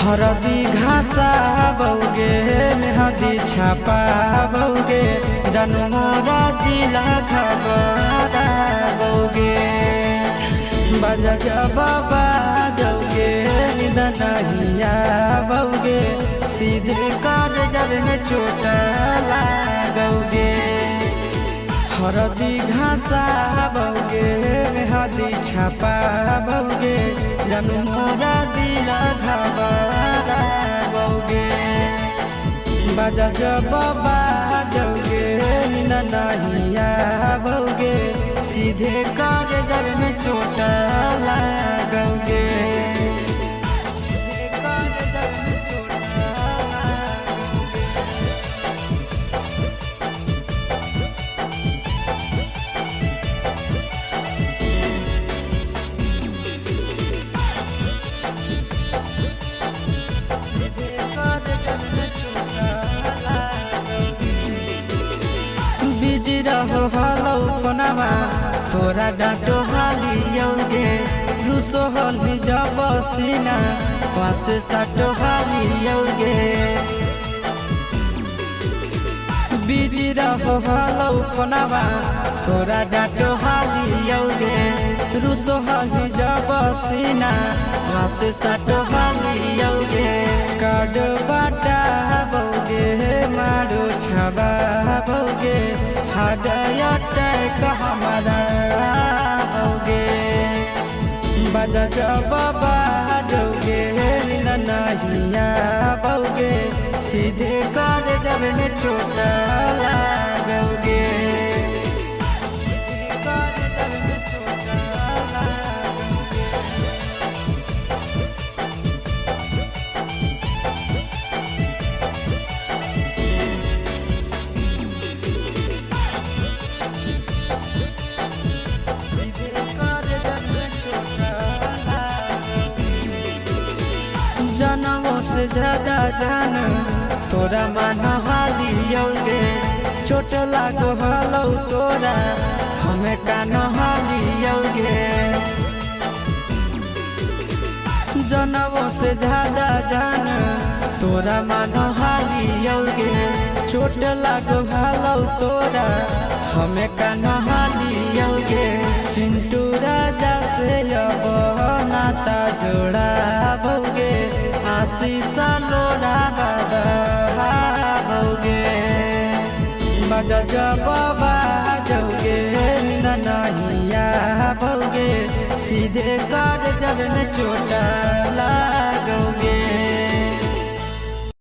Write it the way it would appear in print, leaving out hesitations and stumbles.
हरदी घासा बौगे मेहदी छापा बौगे जनमोरा जिला खबरा बौगे बजा बाबा जौगे निदनहिया बौगे सीधे कर जब में चोट लागोगे। हरदी घासा बौगे मेहदी छापा बौगे जनमोरा दिला घबरा बौगे बजा बाबा जौगे नहिया बौगे सीधे कर जब में चोट लागोगे। बिजी रहो हलो फोनमा तोरा डांटो हालियोगे रूसो हली जब सीना पास साटो हालियोगे। बिजी रहो हलो फोनमा तोरा डांटो हालियोगे रूसो हली जब सीना पास साटो हालियोगे। काड बाटा बौगे मारो छबा बौगे हृदय हमारा बौगे बजा बाबा जौगे नहिया बौगे सीधे कर जब में चोट लागोगे। जनमों से ज्यादा जान तोरा मान हालियोगे चोट लागो हलो तोरा हमें कान हालियोगे। जनमों से ज्यादा जान तोरा मान हालियोगे चोट लागो हलो तोरा हमें कान हालियोगे। चिंटू राजा से अब नाता जोड़ा बौगे आशीष लोरा बौगे बजा बाबा जौगे नहिया बौगे सीधे कर जब में चोट